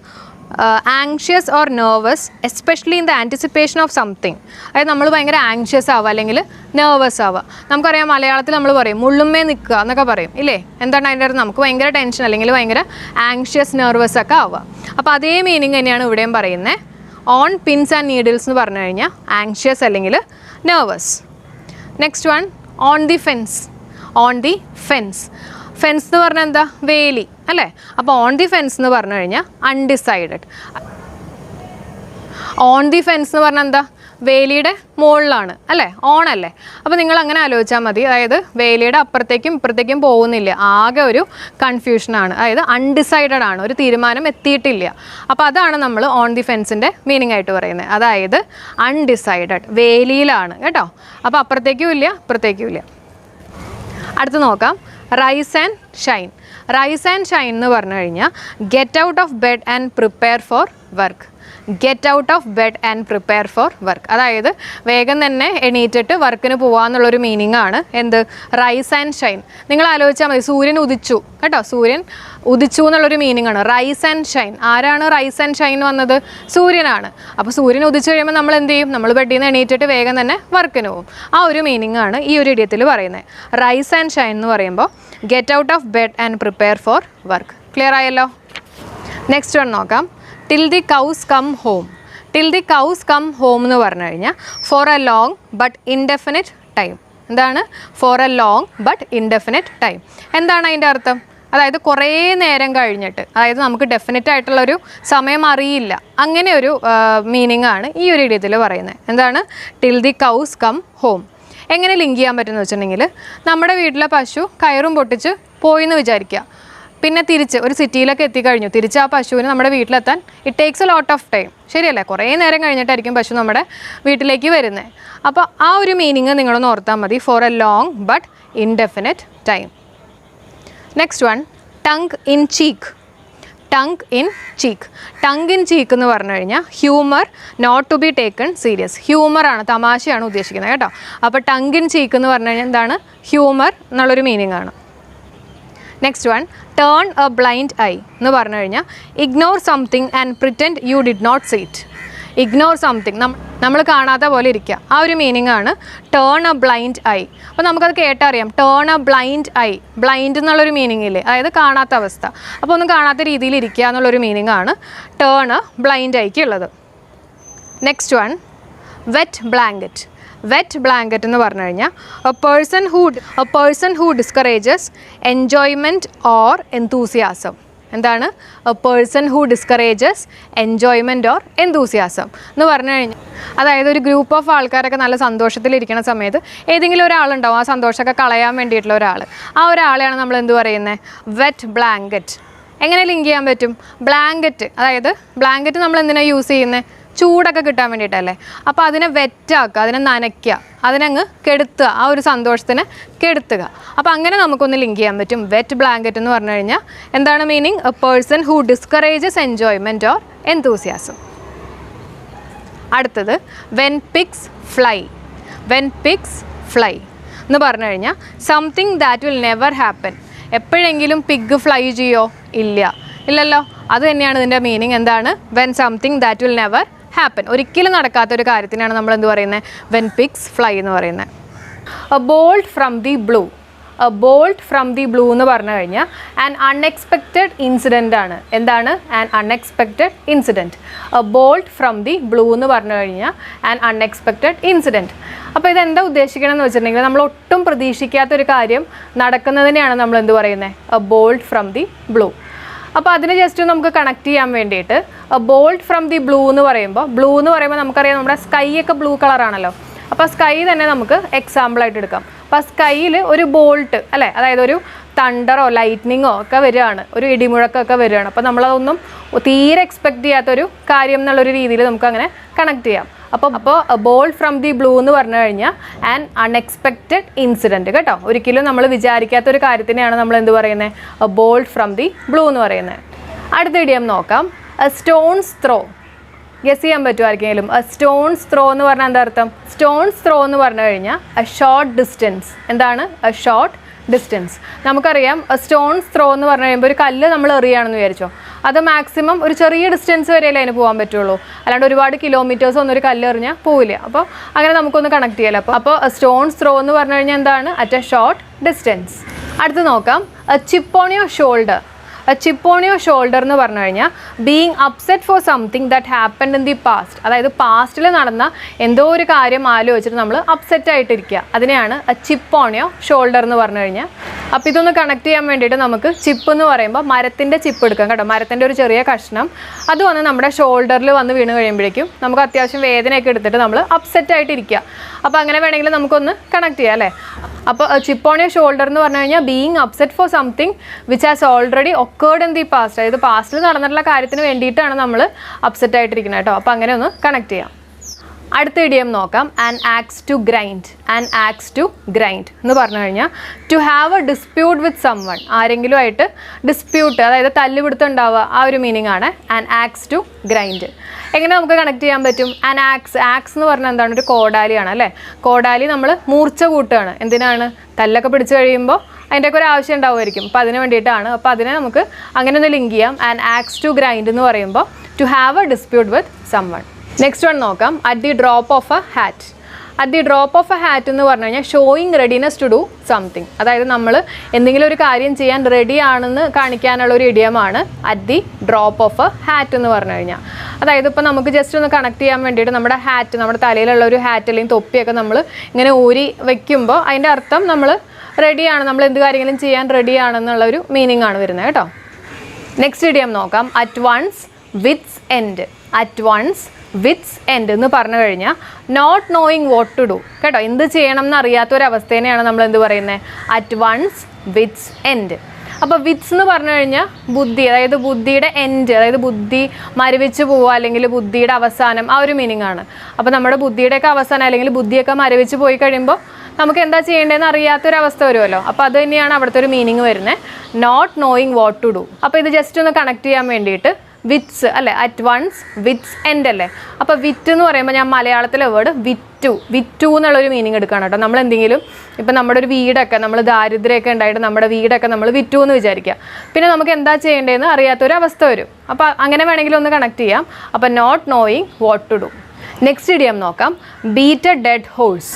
anxious or nervous especially in the anticipation of something. അതായത് നമ്മൾ ഭയങ്കര ആങ്ഷ്യസ് ആവുക അല്ലെങ്കിൽ നെർവസ് ആവുക. നമുക്കറിയാം മലയാളത്തിൽ നമ്മൾ പറയും മുള്ളുമ്മേ നിൽക്കുക എന്നൊക്കെ പറയും ഇല്ലേ. എന്താണ് അതിൻ്റെ അർത്ഥം? നമുക്ക് ഭയങ്കര ടെൻഷൻ അല്ലെങ്കിൽ ഭയങ്കര ആങ്ഷ്യസ് നെർവസ് ഒക്കെ ആവുക. അപ്പോൾ അതേ മീനിങ് തന്നെയാണ് ഇവിടെയും പറയുന്നത്. ഓൺ പിൻസ് ആൻഡ് നീഡിൽസ് എന്ന് പറഞ്ഞു കഴിഞ്ഞാൽ ആങ്ഷ്യസ് അല്ലെങ്കിൽ nervous. Next one on the fence. On the fence. Fence എന്ന് പറഞ്ഞാൽ എന്താ, വേലി അല്ലേ. അപ്പോൾ ഓൺ ദി ഫെൻസ് എന്ന് പറഞ്ഞു കഴിഞ്ഞാൽ അൺഡിസൈഡഡ്. ഓൺ ദി ഫെൻസ് എന്ന് പറഞ്ഞാൽ എന്താ, വേലിയുടെ മുകളിലാണ് അല്ലേ, ഓണല്ലേ. അപ്പോൾ നിങ്ങൾ അങ്ങനെ ആലോചിച്ചാൽ മതി. അതായത് വേലിയുടെ അപ്പുറത്തേക്കും ഇപ്പുറത്തേക്കും പോകുന്നില്ല, ആകെ ഒരു കൺഫ്യൂഷനാണ്. അതായത് അൺഡിസൈഡഡ് ആണ്, ഒരു തീരുമാനം എത്തിയിട്ടില്ല. അപ്പോൾ അതാണ് നമ്മൾ ഓൺ ദി ഫെൻസിൻ്റെ മീനിങ് ആയിട്ട് പറയുന്നത്. അതായത് അൺഡിസൈഡഡ്, വേലിയിലാണ് കേട്ടോ. അപ്പോൾ അപ്പുറത്തേക്കും ഇല്ല ഇപ്പുറത്തേക്കും ഇല്ല. അടുത്ത് നോക്കാം rise and shine. Rise and shine എന്ന് പറഞ്ഞു കഴിഞ്ഞാൽ get out of bed and prepare for work. Get out of bed and prepare for work. അതായത് വേഗം തന്നെ എണീറ്റിട്ട് വർക്കിന് പോകാമെന്നുള്ളൊരു മീനിങ് ആണ് എന്ത്, റൈസ് ആൻഡ് ഷൈൻ. നിങ്ങൾ ആലോചിച്ചാൽ മതി, സൂര്യൻ ഉദിച്ചു കേട്ടോ. സൂര്യൻ ഉദിച്ചു എന്നുള്ളൊരു മീനിങ് ആണ് റൈസ് ആൻഡ് ഷൈൻ. ആരാണ് റൈസ് ആൻഡ് ഷൈൻ വന്നത്? സൂര്യനാണ്. അപ്പോൾ സൂര്യൻ ഉദിച്ചു കഴിയുമ്പോൾ നമ്മൾ എന്ത് ചെയ്യും? നമ്മൾ ബെഡിൽ നിന്ന് എണീറ്റിട്ട് വേഗം തന്നെ വർക്കിന് പോകും. ആ ഒരു മീനിങ് ആണ് ഈ ഒരു ഇഡിയത്തിൽ പറയുന്നത്. റൈസ് ആൻഡ് ഷൈൻ എന്ന് പറയുമ്പോൾ get out of bed and prepare for work. Clear ആയല്ലോ. നെക്സ്റ്റ് വൺ നോക്കാം. Till the cows come home. Till the cows come home എന്ന് പറഞ്ഞു കഴിഞ്ഞാൽ for a long but indefinite time. എന്താണ് for a long but indefinite time? എന്താണ് അതിൻ്റെ അർത്ഥം? അതായത് കുറേ നേരം കഴിഞ്ഞിട്ട്, അതായത് നമുക്ക് ഡെഫിനറ്റ് ആയിട്ടുള്ളൊരു സമയം അറിയില്ല, അങ്ങനെ ഒരു മീനിങ് ആണ് ഈ ഒരു ഇഡിയത്തിൽ പറയുന്നത്. എന്താണ് till the cows come home? എങ്ങനെ ലിങ്ക് ചെയ്യാൻ പറ്റുമെന്ന് വെച്ചിട്ടുണ്ടെങ്കിൽ, നമ്മുടെ വീട്ടിലെ പശു കയറും പൊട്ടിച്ച് പോയി എന്ന് വിചാരിക്കുക. പിന്നെ തിരിച്ച് ഒരു സിറ്റിയിലൊക്കെ എത്തിക്കഴിഞ്ഞു, തിരിച്ച് ആ പശുവിന് നമ്മുടെ വീട്ടിലെത്താൻ it takes a lot of time. ശരിയല്ലേ? കുറേ നേരം കഴിഞ്ഞിട്ടായിരിക്കും പശു നമ്മുടെ വീട്ടിലേക്ക് വരുന്നത്. അപ്പോൾ ആ ഒരു മീനിങ് നിങ്ങളൊന്ന് ഓർത്താൽ മതി. For a long but indefinite time. Next one tongue in cheek. Tongue in cheek. Tongue in cheek എന്ന് പറഞ്ഞു കഴിഞ്ഞാൽ humour not to be taken serious. ഹ്യൂമറാണ്, തമാശയാണ് ഉദ്ദേശിക്കുന്നത് കേട്ടോ. അപ്പോൾ ടങ് ഇൻ ചീക്ക് എന്ന് പറഞ്ഞു കഴിഞ്ഞാൽ എന്താണ്? ഹ്യൂമർ എന്നുള്ളൊരു മീനിങ് ആണ്. Next one turn a blind eye എന്ന് പറഞ്ഞു കഴിഞ്ഞാൽ ignore something and pretend you did not see it. Ignore something, നമ്മൾ കാണാത്ത പോലെ ഇരിക്കുക, ആ ഒരു മീനിങ് ആണ് ടേൺ എ ബ്ലൈൻഡ് ഐ. അപ്പോൾ നമുക്കത് കേട്ടറിയാം. Turn a blind eye, blind എന്നുള്ളൊരു മീനിങ് ഇല്ലേ, അതായത് കാണാത്ത അവസ്ഥ. അപ്പോൾ ഒന്നും കാണാത്ത രീതിയിൽ ഇരിക്കുക എന്നുള്ളൊരു മീനിങ് ആണ് ടേൺ എ ബ്ലൈൻഡ് ഐക്ക് ഉള്ളത്. Next one wet blanket. Wet blanket എന്ന് പറഞ്ഞു കഴിഞ്ഞാൽ a person who discourages enjoyment or enthusiasm. എന്താണ്? A person who discourages enjoyment or enthusiasm എന്ന് പറഞ്ഞു കഴിഞ്ഞാൽ, അതായത് ഒരു ഗ്രൂപ്പ് ഓഫ് ആൾക്കാരൊക്കെ നല്ല സന്തോഷത്തിലിരിക്കുന്ന സമയത്ത് ഏതെങ്കിലും ഒരാളുണ്ടാവും ആ സന്തോഷമൊക്കെ കളയാൻ വേണ്ടിയിട്ടുള്ള ഒരാൾ. ആ ഒരാളെയാണ് നമ്മൾ എന്ത് പറയുന്നത്? Wet blanket. എങ്ങനെ ലിങ്ക് ചെയ്യാൻ പറ്റും? ബ്ലാങ്കറ്റ്, അതായത് ബ്ലാങ്കറ്റ് നമ്മൾ എന്തിനാണ് യൂസ് ചെയ്യുന്നത്? ചൂടൊക്കെ കിട്ടാൻ വേണ്ടിയിട്ടല്ലേ. അപ്പോൾ അതിനെ വെറ്റാക്കുക, അതിനെ നനയ്ക്കുക, അതിനങ്ങ് കെടുത്തുക, ആ ഒരു സന്തോഷത്തിന് കെടുത്തുക. അപ്പോൾ അങ്ങനെ നമുക്കൊന്ന് ലിങ്ക് ചെയ്യാൻ പറ്റും. വെറ്റ് ബ്ലാങ്കറ്റ് എന്ന് പറഞ്ഞു കഴിഞ്ഞാൽ എന്താണ് meaning? A person who discourages enjoyment or enthusiasm. അടുത്തത് when pigs fly. When pigs fly എന്ന് പറഞ്ഞു കഴിഞ്ഞാൽ something that will never happen. എപ്പോഴെങ്കിലും പിഗ് ഫ്ലൈ ചെയ്യോ? ഇല്ലല്ലോ. അത് തന്നെയാണ് ഇതിൻ്റെ മീനിങ്. എന്താണ്? When something that will never happen. ഒരിക്കലും നടക്കാത്തൊരു കാര്യത്തിനാണ് നമ്മൾ എന്ത് പറയുന്നത്? വെൻ പിഗ്സ് ഫ്ലൈ എന്ന് പറയുന്നത്. A bolt from the blue. A bolt from the blue എന്ന് പറഞ്ഞു കഴിഞ്ഞാൽ ആൻ അൺഎക്സ്പെക്റ്റഡ് ഇൻസിഡൻ്റ് ആണ്. എന്താണ്? An unexpected incident. A bolt from the blue എന്ന് പറഞ്ഞു കഴിഞ്ഞാൽ ആൻ അൺഎക്സ്പെക്റ്റഡ് ഇൻസിഡൻറ്റ്. അപ്പോൾ ഇതെന്താ ഉദ്ദേശിക്കണമെന്ന് വെച്ചിട്ടുണ്ടെങ്കിൽ, നമ്മൾ ഒട്ടും പ്രതീക്ഷിക്കാത്തൊരു കാര്യം നടക്കുന്നതിനെയാണ് നമ്മൾ എന്ത് പറയുന്നത്? A bolt from the blue. അപ്പോൾ അതിനെ ജസ്റ്റ് നമുക്ക് കണക്ട് ചെയ്യാൻ വേണ്ടിയിട്ട് ബോൾട്ട് ഫ്രം ദി ബ്ലൂ എന്ന് പറയുമ്പോൾ നമുക്കറിയാം നമ്മുടെ സ്കൈ ഒക്കെ ബ്ലൂ കളറാണല്ലോ. അപ്പോൾ സ്കൈ തന്നെ നമുക്ക് എക്സാമ്പിളായിട്ട് എടുക്കാം. അപ്പോൾ സ്കൈയിൽ ഒരു ബോൾട്ട് അല്ലേ, അതായത് ഒരു തണ്ടറോ ലൈറ്റ്നിങ്ങോ ഒക്കെ വരികയാണ്, ഒരു ഇടിമുഴക്കമൊക്കെ വരികയാണ്. അപ്പോൾ നമ്മളതൊന്നും തീരെ എക്സ്പെക്ട് ചെയ്യാത്തൊരു കാര്യം എന്നുള്ളൊരു രീതിയിൽ നമുക്കങ്ങനെ കണക്ട് ചെയ്യാം. അപ്പോൾ ബോൾട്ട് ഫ്രം ദി ബ്ലൂ എന്ന് പറഞ്ഞു കഴിഞ്ഞാൽ ആൻ അൺഎക്സ്പെക്റ്റഡ് ഇൻസിഡൻറ്റ് കേട്ടോ. ഒരിക്കലും നമ്മൾ വിചാരിക്കാത്തൊരു കാര്യത്തിനെയാണ് നമ്മൾ എന്ത് പറയുന്നത്, ബോൾട്ട് ഫ്രം ദി ബ്ലൂ എന്ന് പറയുന്നത്. അടുത്ത ഇഡിയം നോക്കാം, സ്റ്റോൺസ് ത്രോ. ഗസ് ചെയ്യാൻ പറ്റുമോ ആർക്കെങ്കിലും? സ്റ്റോൺസ് ത്രോ എന്ന് പറഞ്ഞാൽ എന്താ അർത്ഥം? സ്റ്റോൺസ് ത്രോ എന്ന് പറഞ്ഞു കഴിഞ്ഞാൽ ഷോർട്ട് ഡിസ്റ്റൻസ്. എന്താണ് ഷോർട്ട് ഡിസ്റ്റൻസ്? നമുക്കറിയാം സ്റ്റോൺസ് ത്രോ എന്ന് പറഞ്ഞു കഴിയുമ്പോൾ ഒരു കല്ല് നമ്മൾ എറിയുകയാണെന്ന് വിചാരിച്ചോ, അത് മാക്സിമം ഒരു ചെറിയ ഡിസ്റ്റൻസ് വരെയല്ലേ അതിന് പോകാൻ പറ്റുള്ളൂ, അല്ലാണ്ട് ഒരുപാട് കിലോമീറ്റേഴ്സ് ഒന്നും ഒരു കല്ല് എറിഞ്ഞാൽ പോവില്ല. അപ്പോൾ അങ്ങനെ നമുക്കൊന്ന് കണക്ട് ചെയ്യാലോ. അപ്പോൾ സ്റ്റോൺസ് ത്രോ എന്ന് പറഞ്ഞു കഴിഞ്ഞാൽ എന്താണ്? At a short distance. അടുത്ത് നോക്കാം, chip on your shoulder. Chip on your shoulder എന്ന് പറഞ്ഞു കഴിഞ്ഞാൽ being upset for something that happened in the past. അതായത് പാസ്റ്റിൽ നടന്ന എന്തോ ഒരു കാര്യം ആലോചിച്ചിട്ട് നമ്മൾ അപ്സെറ്റ് ആയിട്ടിരിക്കുക, അതിനെയാണ് ചിപ്പ് ഓൺ യുവർ ഷോൾഡർ എന്ന് പറഞ്ഞു കഴിഞ്ഞാൽ. അപ്പോൾ ഇതൊന്ന് കണക്ട് ചെയ്യാൻ വേണ്ടിയിട്ട് നമുക്ക് ചിപ്പ് എന്ന് പറയുമ്പോൾ മരത്തിൻ്റെ ചിപ്പ് എടുക്കാം കേട്ടോ, മരത്തിൻ്റെ ഒരു ചെറിയ കഷ്ണം. അത് വന്ന് നമ്മുടെ ഷോൾഡറിൽ വന്ന് വീണ് കഴിയുമ്പോഴേക്കും നമുക്ക് അത്യാവശ്യം വേദനയൊക്കെ എടുത്തിട്ട് നമ്മൾ അപ്സെറ്റ് ആയിട്ടിരിക്കുക. അപ്പോൾ അങ്ങനെ വേണമെങ്കിൽ നമുക്കൊന്ന് കണക്ട് ചെയ്യാം അല്ലേ. അപ്പോൾ ചിപ്പ് ഓൺ യുവർ ഷോൾഡർ എന്ന് പറഞ്ഞു കഴിഞ്ഞാൽ being upset for something which has already occurred in the past. അതായത് പാസ്റ്റിൽ നടന്നിട്ടുള്ള കാര്യത്തിന് വേണ്ടിയിട്ടാണ് നമ്മൾ അപ്സെറ്റ് ആയിട്ടിരിക്കുന്നത് കേട്ടോ. അപ്പോൾ അങ്ങനെ ഒന്ന് കണക്ട് ചെയ്യാം. അടുത്ത ഇഡിയം നോക്കാം, an axe to grind. An axe to grind എന്ന് പറഞ്ഞു കഴിഞ്ഞാൽ to have a dispute with someone. ആരെങ്കിലും ആയിട്ട് ഡിസ്പ്യൂട്ട്, അതായത് തല്ലുപിടുത്തം ഉണ്ടാവുക, ആ ഒരു മീനിങ് ആണ് ആൻ ആക്സ് ടു ഗ്രൈൻഡ്. എങ്ങനെ നമുക്ക് കണക്ട് ചെയ്യാൻ പറ്റും? ആൻ ആക്സ് എന്ന് പറഞ്ഞാൽ എന്താണ്? ഒരു കോടാലിയാണ് അല്ലേ. കോടാലി നമ്മൾ മൂർച്ച കൂട്ടുകയാണ്. എന്തിനാണ്? തല്ലൊക്കെ പിടിച്ച് കഴിയുമ്പോൾ അതിൻ്റെയൊക്കെ ഒരു ആവശ്യം ഉണ്ടാവുമായിരിക്കും. അപ്പോൾ അതിന് വേണ്ടിയിട്ടാണ്. അപ്പോൾ അതിനെ നമുക്ക് അങ്ങനെ ഒന്ന് ലിങ്ക് ചെയ്യാം. ആൻ ആക്സ് ടു ഗ്രൈൻഡ് എന്ന് പറയുമ്പോൾ to have a dispute with someone. Next one നോക്കാം, at the drop of a hat. At the drop of a hat എന്ന് പറഞ്ഞു കഴിഞ്ഞാൽ showing readiness to do something. അതായത് നമ്മൾ എന്തെങ്കിലും ഒരു കാര്യം ചെയ്യാൻ റെഡി ആണെന്ന് കാണിക്കാനുള്ള ഒരു ഇഡിയമാണ് at the drop of a hat എന്ന് പറഞ്ഞു കഴിഞ്ഞാൽ. അതായത് ഇപ്പോൾ നമുക്ക് ജസ്റ്റ് ഒന്ന് കണക്ട് ചെയ്യാൻ വേണ്ടിയിട്ട് നമ്മുടെ ഹാറ്റ്, നമ്മുടെ തലയിലുള്ള ഒരു ഹാറ്റ് അല്ലെങ്കിൽ തൊപ്പിയൊക്കെ നമ്മൾ ഇങ്ങനെ ഊരി വയ്ക്കുമ്പോൾ അതിൻ്റെ അർത്ഥം നമ്മൾ റെഡിയാണ്, നമ്മൾ എന്ത് കാര്യങ്ങളും ചെയ്യാൻ റെഡിയാണെന്നുള്ളൊരു മീനിങ് ആണ് വരുന്നത് കേട്ടോ. നെക്സ്റ്റ് ഇഡിയം നോക്കാം, at one's wits end. At one's wits end എന്ന് പറഞ്ഞു കഴിഞ്ഞാൽ not knowing what to do കേട്ടോ. എന്ത് ചെയ്യണം എന്നറിയാത്തൊരവസ്ഥേനെയാണ് നമ്മൾ എന്ത് പറയുന്നത്? At one's wits end. അപ്പോൾ വിറ്റ്സ് എന്ന് പറഞ്ഞു കഴിഞ്ഞാൽ ബുദ്ധി, അതായത് ബുദ്ധിയുടെ എൻഡ്, അതായത് ബുദ്ധി മരവിച്ച് പോവുക അല്ലെങ്കിൽ ബുദ്ധിയുടെ അവസാനം, ആ ഒരു മീനിങ് ആണ്. അപ്പോൾ നമ്മുടെ ബുദ്ധിയുടെയൊക്കെ അവസാനം അല്ലെങ്കിൽ ബുദ്ധിയൊക്കെ മരവിച്ച് പോയി കഴിയുമ്പോൾ നമുക്ക് എന്താ ചെയ്യേണ്ടതെന്ന് അറിയാത്തൊരവസ്ഥ വരുമല്ലോ. അപ്പോൾ അത് തന്നെയാണ് അവിടുത്തെ ഒരു മീനിങ് വരുന്നത്, not knowing what to do. അപ്പോൾ ഇത് ജസ്റ്റ് ഒന്ന് കണക്ട് ചെയ്യാൻ വേണ്ടിയിട്ട് വിറ്റ്സ് അല്ലേ, അറ്റ് വൺസ് വിറ്റ്സ് എൻഡ് അല്ലേ. അപ്പോൾ വിറ്റ് എന്ന് പറയുമ്പോൾ ഞാൻ മലയാളത്തിലെ വേർഡ് വിറ്റു എന്നുള്ളൊരു മീനിങ് എടുക്കുകയാണ് കേട്ടോ. നമ്മൾ എന്തെങ്കിലും ഇപ്പം നമ്മുടെ ഒരു വീടൊക്കെ, നമ്മൾ ദാരിദ്ര്യമൊക്കെ ഉണ്ടായിട്ട് നമ്മുടെ വീടൊക്കെ നമ്മൾ വിറ്റു എന്ന് വിചാരിക്കുക, പിന്നെ നമുക്ക് എന്താ ചെയ്യേണ്ടതെന്ന് അറിയാത്തൊരു അവസ്ഥ വരും. അപ്പോൾ അങ്ങനെ വേണമെങ്കിൽ ഒന്ന് കണക്ട് ചെയ്യാം. അപ്പോൾ not knowing what to do. Next idiom നോക്കാം, ബീറ്റ് എ ഡെഡ് ഹോഴ്സ്.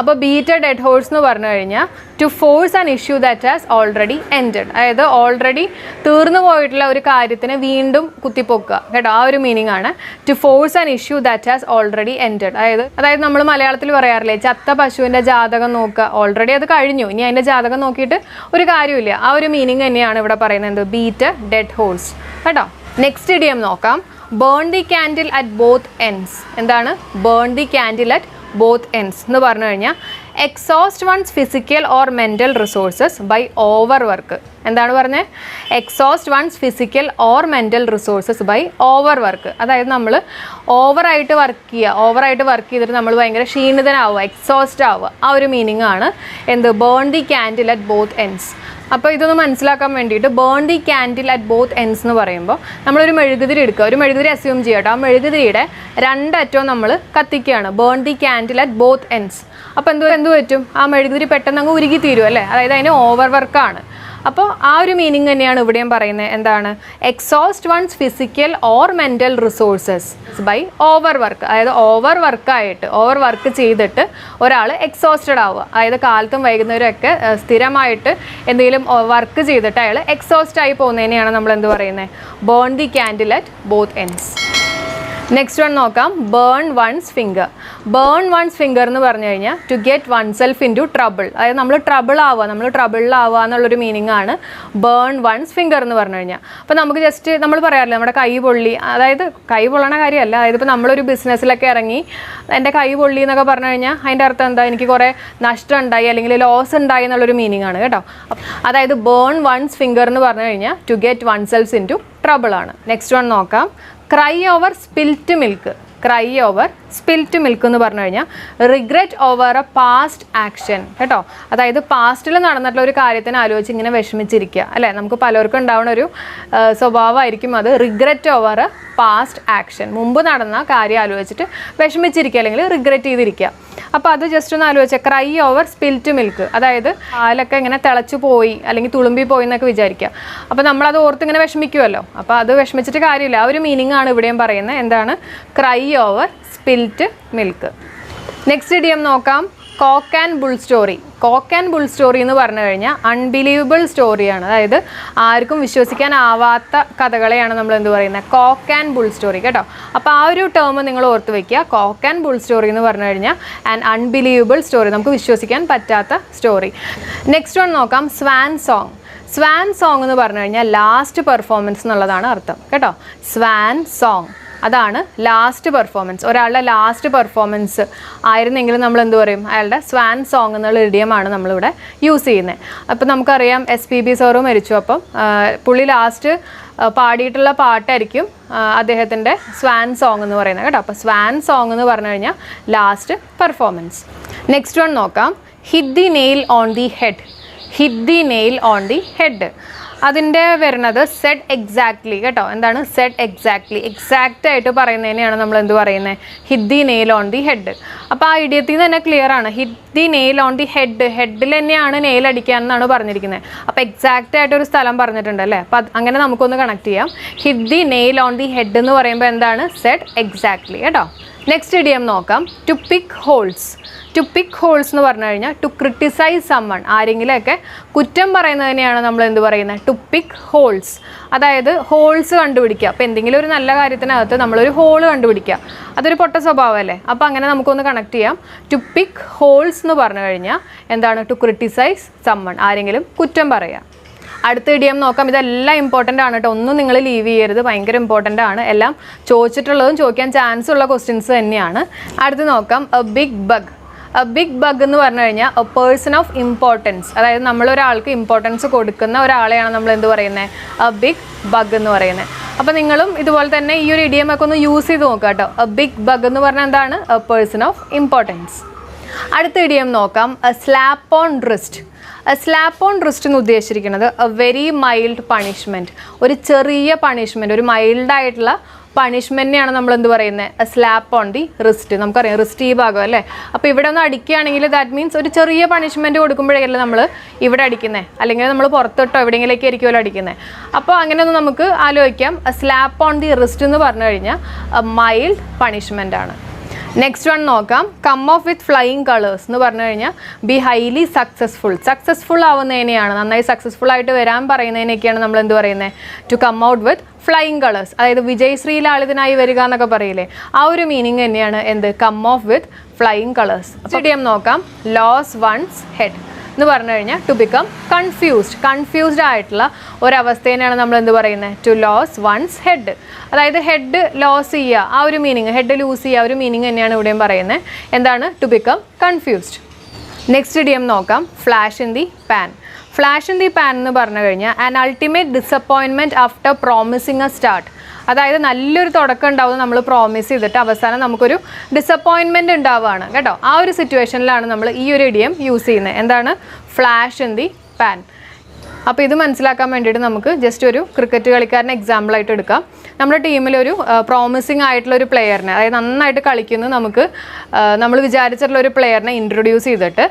അപ്പോൾ ബീറ്റ് എ ഡെഡ് ഹോഴ്സ് എന്ന് പറഞ്ഞു കഴിഞ്ഞാൽ to force an issue that has already ended. അതായത് ഓൾറെഡി തീർന്നു പോയിട്ടുള്ള ഒരു കാര്യത്തിനെ വീണ്ടും കുത്തിപ്പൊക്കുക കേട്ടോ, ആ ഒരു മീനിങ് ആണ് to force an issue that has already ended. അതായത് നമ്മൾ മലയാളത്തിൽ പറയാറില്ലേ, ചത്ത പശുവിൻ്റെ ജാതകം നോക്കുക, ഓൾറെഡി അത് കഴിഞ്ഞു, ഇനി അതിൻ്റെ ജാതകം നോക്കിയിട്ട് ഒരു കാര്യമില്ല. ആ ഒരു മീനിങ് തന്നെയാണ് ഇവിടെ പറയുന്നത്, ബീറ്റ് എ ഡെഡ് ഹോഴ്സ് കേട്ടോ. നെക്സ്റ്റ് ഇഡിയം നോക്കാം, burn the candle at both ends. എന്താണ് burn the candle at both ends എന്ന് പറഞ്ഞു കഴിഞ്ഞാൽ exhaust one's physical or mental resources by over work. എന്താണ് പറഞ്ഞത്? Exhaust one's physical or mental resources by over work. അതായത് നമ്മൾ ഓവറായിട്ട് വർക്ക് ചെയ്തിട്ട് നമ്മൾ ഭയങ്കര ക്ഷീണിതനാവുക, എക്സോസ്റ്റ് ആവുക, ആ ഒരു മീനിങ് ആണ് എന്ത്? Burn the candle at both ends. അപ്പോൾ ഇതൊന്ന് മനസ്സിലാക്കാൻ വേണ്ടിയിട്ട് burn the candle at both ends എന്ന് പറയുമ്പോൾ നമ്മളൊരു മെഴുകുതിരി എടുക്കുക, ഒരു മെഴുകുതിരി അസ്യൂം ചെയ്യട്ടോ, ആ മെഴുകുതിരിയുടെ രണ്ടറ്റവും നമ്മൾ കത്തിക്കുകയാണ്, burn the candle at both ends. അപ്പോൾ എന്ത് പറ്റും? ആ മെഴുകുതിരി പെട്ടെന്ന് അങ്ങ് ഉരുകി തീരും അല്ലേ, അതായത് അതിന് ഓവർ വർക്കാണ്. അപ്പോൾ ആ ഒരു മീനിങ് തന്നെയാണ് ഇവിടെയും പറയുന്നത്, എന്താണ്? Exhaust one's physical or mental resources by over work. അതായത് ഓവർ വർക്ക് ചെയ്തിട്ട് ഒരാൾ എക്സോസ്റ്റഡ് ആവുക, അതായത് കാലത്തും വൈകുന്നേരമൊക്കെ സ്ഥിരമായിട്ട് എന്തെങ്കിലും വർക്ക് ചെയ്തിട്ട് അയാൾ എക്സോസ്റ്റ് ആയി പോകുന്നതിനെയാണ് നമ്മൾ എന്ത് പറയുന്നത്? Burn the candle at both ends. Next one നോക്കാം, burn one's finger. Burn one's finger എന്ന് പറഞ്ഞു കഴിഞ്ഞാൽ to get oneself into trouble, അതായത് നമ്മൾ ട്രബിളിലാവുക എന്നുള്ളൊരു മീനിങ് ആണ് ബേൺ വൺസ് ഫിംഗർ എന്ന് പറഞ്ഞു കഴിഞ്ഞാൽ. അപ്പോൾ നമുക്ക് ജസ്റ്റ് നമ്മൾ പറയാറില്ല നമ്മുടെ കൈ പൊള്ളി, അതായത് കൈ പൊള്ളണ കാര്യമല്ല, അതായത് ഇപ്പോൾ നമ്മളൊരു ബിസിനസ്സിലൊക്കെ ഇറങ്ങി എൻ്റെ കൈ പൊള്ളി എന്നൊക്കെ പറഞ്ഞു കഴിഞ്ഞാൽ അതിൻ്റെ അർത്ഥം എന്താ, എനിക്ക് കുറേ നഷ്ടം ഉണ്ടായി അല്ലെങ്കിൽ ലോസ് ഉണ്ടായി എന്നുള്ളൊരു മീനിങ് ആണ് കേട്ടോ. അതായത് ബേൺ വൺസ് ഫിംഗർ എന്ന് പറഞ്ഞു കഴിഞ്ഞാൽ to get oneself into trouble ആണ്. നെക്സ്റ്റ് വൺ നോക്കാം, cry over spilt milk. Cry over spilt milk എന്ന് പറഞ്ഞു കഴിഞ്ഞാൽ regret over a past action കേട്ടോ. അതായത് പാസ്റ്റിൽ നടന്നിട്ടുള്ള ഒരു കാര്യത്തിന് ആലോചിച്ച് ഇങ്ങനെ വിഷമിച്ചിരിക്കുക അല്ലേ, നമുക്ക് പലർക്കും ഉണ്ടാവുന്ന ഒരു സ്വഭാവമായിരിക്കും അത്. Regret over a past action, മുമ്പ് നടന്ന കാര്യം ആലോചിച്ചിട്ട് വിഷമിച്ചിരിക്കുക അല്ലെങ്കിൽ റിഗ്രറ്റ് ചെയ്തിരിക്കുക. അപ്പോൾ അത് ജസ്റ്റ് ഒന്ന് ആലോചിച്ചാൽ ക്രൈ ഓവർ സ്പിൽറ്റ് മിൽക്ക്, അതായത് പാലൊക്കെ ഇങ്ങനെ തിളച്ചു പോയി അല്ലെങ്കിൽ തുളുമ്പി പോയി എന്നൊക്കെ വിചാരിക്കുക. അപ്പോൾ നമ്മളത് ഓർത്ത് ഇങ്ങനെ വിഷമിക്കുമല്ലോ, അപ്പോൾ അത് വിഷമിച്ചിട്ട് കാര്യമില്ല. ആ ഒരു മീനിങ് ആണ് ഇവിടെയും പറയുന്നത്. എന്താണ്? Cry over spilt milk. Next idiom നോക്കാം, cock and bull story. Cock and bull story എന്ന് പറഞ്ഞു കഴിഞ്ഞാൽ അൺബിലീവബിൾ സ്റ്റോറിയാണ്, അതായത് ആർക്കും വിശ്വസിക്കാനാവാത്ത കഥകളെയാണ് നമ്മൾ എന്ത് പറയുന്നത്, കോക്ക് ആൻഡ് ബുൾ സ്റ്റോറി കേട്ടോ. അപ്പോൾ ആ ഒരു ടേം നിങ്ങൾ ഓർത്ത് വയ്ക്കുക. കോക്ക് ആൻഡ് ബുൾ സ്റ്റോറി എന്ന് പറഞ്ഞു കഴിഞ്ഞാൽ ആൻ അൺബിലീവബിൾ സ്റ്റോറി, നമുക്ക് വിശ്വസിക്കാൻ പറ്റാത്ത സ്റ്റോറി. നെക്സ്റ്റ് വൺ നോക്കാം, സ്വാൻ സോങ്. സ്വാൻ സോങ് എന്ന് പറഞ്ഞു കഴിഞ്ഞാൽ ലാസ്റ്റ് പെർഫോമൻസ് എന്നുള്ളതാണ് അർത്ഥം കേട്ടോ. സ്വാൻ സോങ് അതാണ് ലാസ്റ്റ് പെർഫോമൻസ്. ഒരാളുടെ ലാസ്റ്റ് പെർഫോമൻസ് ആയിരുന്നെങ്കിൽ നമ്മൾ എന്ത് പറയും, അയാളുടെ സ്വാൻ സോങ് എന്നുള്ള ഇഡിയമാണ് നമ്മളിവിടെ യൂസ് ചെയ്യുന്നത്. അപ്പോൾ നമുക്കറിയാം SPB സാറ് മരിച്ചു, അപ്പം പുള്ളി ലാസ്റ്റ് പാടിയിട്ടുള്ള പാട്ടായിരിക്കും അദ്ദേഹത്തിൻ്റെ സ്വാൻ സോങ് എന്ന് പറയുന്നത് കേട്ടോ. അപ്പോൾ സ്വാൻ സോങ് എന്ന് പറഞ്ഞു കഴിഞ്ഞാൽ ലാസ്റ്റ് പെർഫോമൻസ്. നെക്സ്റ്റ് വൺ നോക്കാം, hit the nail on the head. Hit the nail on the head അതിൻ്റെ വരുന്നത് സെഡ് എക്സാക്ട്ലി കേട്ടോ. എന്താണ് സെഡ് എക്സാക്ട്ലി? എക്സാക്റ്റ് ആയിട്ട് പറയുന്നതിനെയാണ് നമ്മൾ എന്ത് പറയുന്നത്, hit the nail on the head. അപ്പോൾ ആ ഇഡിയത്തിൽ നിന്ന് തന്നെ ക്ലിയർ ആണ്, hit the nail on the head, ഹെഡിൽ തന്നെയാണ് നെയിൽ അടിക്കാൻ എന്നാണ് പറഞ്ഞിരിക്കുന്നത്. അപ്പോൾ എക്സാക്റ്റ് ആയിട്ടൊരു സ്ഥലം പറഞ്ഞിട്ടുണ്ട് അല്ലേ, അപ്പോൾ അങ്ങനെ നമുക്കൊന്ന് കണക്ട് ചെയ്യാം. Hit the nail on the head എന്ന് പറയുമ്പോൾ എന്താണ്, സെഡ് എക്സാക്ട്ലി കേട്ടോ. നെക്സ്റ്റ് ഇഡിയം നോക്കാം, to pick holes. To pick holes എന്ന് പറഞ്ഞു കഴിഞ്ഞാൽ ടു ക്രിട്ടിസൈസ് സമ്മൺ, ആരെങ്കിലുമൊക്കെ കുറ്റം പറയുന്നതിനെയാണ് നമ്മൾ എന്ത് പറയുന്നത്, ടു പിക്ക് ഹോൾസ്. അതായത് ഹോൾസ് കണ്ടുപിടിക്കുക. അപ്പോൾ എന്തെങ്കിലും ഒരു നല്ല കാര്യത്തിനകത്ത് നമ്മളൊരു ഹോള് കണ്ടുപിടിക്കുക, അതൊരു പൊട്ട സ്വഭാവമല്ലേ. അപ്പോൾ അങ്ങനെ നമുക്കൊന്ന് കണക്ട് ചെയ്യാം. ടു പിക്ക് ഹോൾസ് എന്ന് പറഞ്ഞു കഴിഞ്ഞാൽ എന്താണ്, ടു ക്രിട്ടിസൈസ് സമ്മൺ, ആരെങ്കിലും കുറ്റം പറയുക. അടുത്ത ഇഡിയം നോക്കാം, ഇതെല്ലാം ഇമ്പോർട്ടൻ്റ് ആണ് കേട്ടോ, ഒന്നും നിങ്ങൾ ലീവ് ചെയ്യരുത്, ഭയങ്കര ഇമ്പോർട്ടൻ്റ് ആണ്. എല്ലാം ചോദിച്ചിട്ടുള്ളതും ചോദിക്കാൻ ചാൻസ് ഉള്ള ക്വസ്റ്റ്യൻസ് തന്നെയാണ്. അടുത്ത് നോക്കാം, a big bug. A big bug എന്ന് പറഞ്ഞു കഴിഞ്ഞാൽ എ പേഴ്സൺ ഓഫ് ഇമ്പോർട്ടൻസ്, അതായത് നമ്മളൊരാൾക്ക് ഇമ്പോർട്ടൻസ് കൊടുക്കുന്ന ഒരാളെയാണ് നമ്മൾ എന്ത് പറയുന്നത്, എ ബിഗ് ബഗ് എന്ന് പറയുന്നത്. അപ്പോൾ നിങ്ങളും ഇതുപോലെ തന്നെ ഈ ഒരു ഇഡിയം ഒക്കെ ഒന്ന് യൂസ് ചെയ്ത് നോക്കുക കേട്ടോ. എ ബിഗ് ബഗ് എന്ന് പറഞ്ഞാൽ എന്താണ്, എ പേഴ്സൺ ഓഫ് ഇമ്പോർട്ടൻസ്. അടുത്ത ഇഡിയം നോക്കാം, A slap on wrist. Slap on wrist എന്ന് ഉദ്ദേശിച്ചിരിക്കുന്നത് എ വെരി മൈൽഡ് പണിഷ്മെൻറ്റ്, ഒരു ചെറിയ പണിഷ്മെൻറ്റ്, ഒരു മൈൽഡായിട്ടുള്ള പണിഷ്മെൻറ്റിനെയാണ് നമ്മൾ എന്ത് പറയുന്നത്, സ്ലാപ്പ് ഓൺ ദി റിസ്റ്റ്. നമുക്കറിയാം റിസ്റ്റ് ഈ ഭാഗം അല്ലേ, അപ്പോൾ ഇവിടെ ഒന്ന് അടിക്കുകയാണെങ്കിൽ ദാറ്റ് മീൻസ് ഒരു ചെറിയ പണിഷ്മെൻറ്റ് കൊടുക്കുമ്പോഴേക്കല്ലേ നമ്മൾ ഇവിടെ അടിക്കുന്നത്, അല്ലെങ്കിൽ നമ്മൾ പുറത്തിട്ടോ എവിടെയെങ്കിലേക്ക് ആയിരിക്കുമല്ലോ അടിക്കുന്നത്. അപ്പോൾ അങ്ങനെയൊന്ന് നമുക്ക് ആലോചിക്കാം, സ്ലാപ്പ് ഓൺ ദി റിസ്റ്റ് എന്ന് പറഞ്ഞു കഴിഞ്ഞാൽ മൈൽഡ് പണിഷ്മെൻ്റ് ആണ്. നെക്സ്റ്റ് വൺ നോക്കാം, come off with flying colours എന്ന് പറഞ്ഞു കഴിഞ്ഞാൽ ബി ഹൈലി സക്സസ്ഫുൾ. സക്സസ്ഫുൾ ആവുന്നതിനെയാണ്, നന്നായി സക്സസ്ഫുൾ ആയിട്ട് വരാൻ പറയുന്നതിനൊക്കെയാണ് നമ്മൾ എന്ത് പറയുന്നത്, to come out with flying colours. അതായത് വിജയശ്രീ ലാളിതനായി വരിക എന്നൊക്കെ പറയില്ലേ, ആ ഒരു മീനിങ് തന്നെയാണ് എന്ത്, come off with flying colours. Idiom നോക്കാം, ലോസ് വൺസ് ഹെഡ് എന്ന് പറഞ്ഞു കഴിഞ്ഞാൽ ടു ബിക്കം കൺഫ്യൂസ്ഡ്. കൺഫ്യൂസ്ഡ് ആയിട്ടുള്ള ഒരവസ്ഥേനെയാണ് നമ്മൾ എന്ത് പറയുന്നത്, ടു ലോസ് വൺസ് ഹെഡ്. അതായത് ഹെഡ് ലോസ് ചെയ്യുക, ആ ഒരു മീനിങ്, ഹെഡ് ലൂസ് ചെയ്യുക, ഒരു മീനിങ് തന്നെയാണ് ഇവിടെയും പറയുന്നത്. എന്താണ്, to become confused. Next idiom നോക്കാം, flash in the pan. Flash in the pan എന്ന് പറഞ്ഞു കഴിഞ്ഞാൽ an ultimate disappointment after promising a start. അതായത് നല്ലൊരു തുടക്കം ഉണ്ടാവും, നമ്മൾ പ്രോമിസ് ചെയ്തിട്ട് അവസാനം നമുക്കൊരു ഡിസപ്പോയിൻമെൻറ്റ് ഉണ്ടാവുകയാണ് കേട്ടോ. ആ ഒരു സിറ്റുവേഷനിലാണ് നമ്മൾ ഈ ഒരു ഇഡിയം യൂസ് ചെയ്യുന്നത്. എന്താണ്, ഫ്ലാഷ് ഇൻ ദി പാൻ. അപ്പോൾ ഇത് മനസ്സിലാക്കാൻ വേണ്ടിയിട്ട് നമുക്ക് ജസ്റ്റ് ഒരു ക്രിക്കറ്റ് കളിക്കാരനെ എക്സാമ്പിളായിട്ട് എടുക്കാം. നമ്മുടെ ടീമിലൊരു പ്രോമിസിങ് ആയിട്ടുള്ളൊരു പ്ലെയറിനെ, അതായത് നന്നായിട്ട് കളിക്കുന്നു, നമുക്ക് നമ്മൾ വിചാരിച്ചിട്ടുള്ളൊരു പ്ലെയറിനെ ഇൻട്രൊഡ്യൂസ് ചെയ്തിട്ട്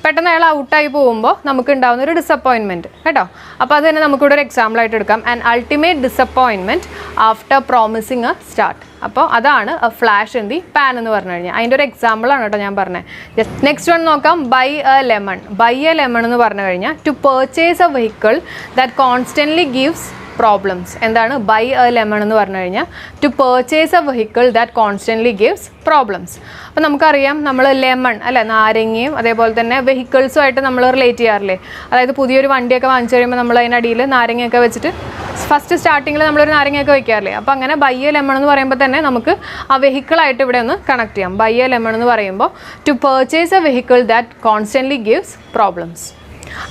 പെട്ടെന്ന് അയാൾ ഔട്ടായി പോകുമ്പോൾ നമുക്ക് ഉണ്ടാകുന്ന ഒരു ഡിസപ്പോയിൻമെൻറ്റ് കേട്ടോ. അപ്പോൾ അത് തന്നെ നമുക്കിവിടെ ഒരു എക്സാമ്പിളായിട്ട് എടുക്കാം, an ultimate disappointment after promising a start. അപ്പോൾ അതാണ് a flash in the pan എന്ന് പറഞ്ഞു കഴിഞ്ഞാൽ അതിൻ്റെ ഒരു എക്സാമ്പിളാണ് കേട്ടോ ഞാൻ പറഞ്ഞത്. നെക്സ്റ്റ് വൺ നോക്കാം, buy a lemon. Buy a lemon എന്ന് പറഞ്ഞു കഴിഞ്ഞാൽ to purchase a vehicle that constantly gives problems. എന്താണ് ബൈ എ ലെമൺ എന്ന് പറഞ്ഞു കഴിഞ്ഞാൽ? To purchase a vehicle that constantly gives problems. അപ്പോൾ നമുക്കറിയാം നമ്മൾ ലെമൺ അല്ലേ, നാരങ്ങയും അതേപോലെ തന്നെ വെഹിക്കിൾസുമായിട്ട് നമ്മൾ റിലേറ്റ് ചെയ്യാറില്ലേ? അതായത് പുതിയൊരു വണ്ടിയൊക്കെ വാങ്ങിച്ചു കഴിയുമ്പോൾ നമ്മൾ അതിനടിയിൽ നാരങ്ങയൊക്കെ വെച്ചിട്ട് ഫസ്റ്റ് സ്റ്റാർട്ടിങ്ങിൽ നമ്മളൊരു നാരങ്ങയൊക്കെ വെക്കാറില്ലേ? അപ്പോൾ അങ്ങനെ ബൈ എ ലെമൺ എന്ന് പറയുമ്പോൾ തന്നെ നമുക്ക് ആ വെഹിക്കിളായിട്ട് ഇവിടെ ഒന്ന് കണക്ട് ചെയ്യാം. ബൈ എ ലെമൺ എന്ന് പറയുമ്പോൾ to purchase a vehicle that constantly gives problems.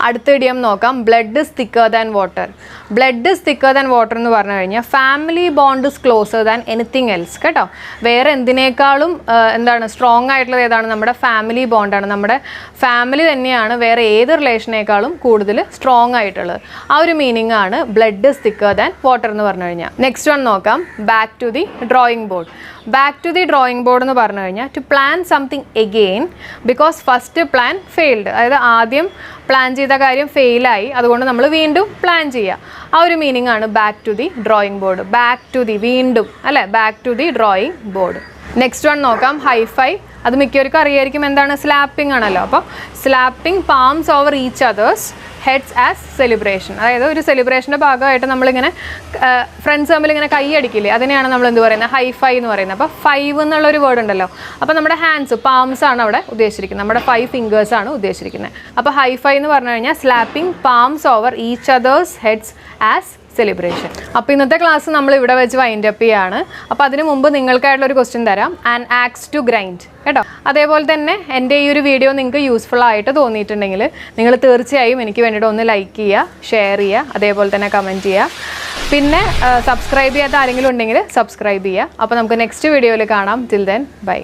അടുത്ത ഇടിയം നോക്കാം, blood is thicker than water. Blood is thicker than water എന്ന് പറഞ്ഞു കഴിഞ്ഞാൽ family bond is closer than anything else കേട്ടോ. വേറെ എന്തിനേക്കാളും എന്താണ് സ്ട്രോങ് ആയിട്ടുള്ളത് ഏതാണ്? നമ്മുടെ ഫാമിലി ബോണ്ടാണ്. നമ്മുടെ ഫാമിലി തന്നെയാണ് വേറെ ഏത് റിലേഷനേക്കാളും കൂടുതൽ സ്ട്രോങ് ആയിട്ടുള്ളത്. ആ ഒരു മീനിങ് ആണ് blood is thicker than water എന്ന് പറഞ്ഞു കഴിഞ്ഞാൽ. നെക്സ്റ്റ് വൺ നോക്കാം, back to the drawing board. Back to the drawing board എന്ന് പറഞ്ഞു കഴിഞ്ഞാൽ to plan something again because first plan failed. അതായത് ആദ്യം പ്ലാൻ ചെയ്ത കാര്യം ഫെയിലായി, അതുകൊണ്ട് നമ്മൾ വീണ്ടും പ്ലാൻ ചെയ്യുക. ആ ഒരു മീനിങ് ആണ് back to the drawing board. Back to the വീണ്ടും അല്ലേ, back to the drawing board. Next one നോക്കാം, ഹൈഫൈ. അത് മിക്കവർക്കും അറിയായിരിക്കും എന്താണ്, സ്ലാപ്പിംഗ് ആണല്ലോ. അപ്പോൾ slapping palms over each others heads as celebration. അതായത് ഒരു സെലിബ്രേഷൻ്റെ ഭാഗമായിട്ട് നമ്മളിങ്ങനെ ഫ്രണ്ട്സ് തമ്മിൽ ഇങ്ങനെ കൈ അടിക്കില്ലേ, അതിനെയാണ് നമ്മൾ എന്ത് പറയുന്നത്, ഹൈഫൈ എന്ന് പറയുന്നത്. അപ്പോൾ 5 എന്നുള്ളൊരു വേർഡ് ഉണ്ടല്ലോ, അപ്പോൾ നമ്മുടെ ഹാൻഡ്സ് പാംസ് ആണ് അവിടെ ഉദ്ദേശിച്ചിരിക്കുന്നത്, നമ്മുടെ 5 ഫിംഗേഴ്സ് ആണ് ഉദ്ദേശിച്ചിരിക്കുന്നത്. അപ്പോൾ ഹൈഫൈ എന്ന് പറഞ്ഞു കഴിഞ്ഞാൽ slapping palms over each others heads as celebration. അപ്പോൾ ഇന്നത്തെ ക്ലാസ് നമ്മൾ ഇവിടെ വെച്ച് വൈൻഡ് അപ്പ് ചെയ്യാണ്. അപ്പോൾ അതിന് മുമ്പ് നിങ്ങൾക്കായിട്ടുള്ളൊരു ക്വസ്റ്റ്യൻ തരാം, ആൻ ആക്സ് ടു ഗ്രൈൻഡ് കേട്ടോ. അതേപോലെ തന്നെ എൻ്റെ ഈ ഒരു വീഡിയോ നിങ്ങൾക്ക് യൂസ്ഫുൾ ആയിട്ട് തോന്നിയിട്ടുണ്ടെങ്കിൽ നിങ്ങൾ തീർച്ചയായും എനിക്ക് വേണ്ടിയിട്ട് ഒന്ന് ലൈക്ക് ചെയ്യുക, ഷെയർ ചെയ്യുക, അതേപോലെ തന്നെ കമൻറ്റ് ചെയ്യുക. പിന്നെ സബ്സ്ക്രൈബ് ചെയ്യാത്ത ആരെങ്കിലും ഉണ്ടെങ്കിൽ സബ്സ്ക്രൈബ് ചെയ്യുക. അപ്പോൾ നമുക്ക് നെക്സ്റ്റ് വീഡിയോയിൽ കാണാം. Till then bye.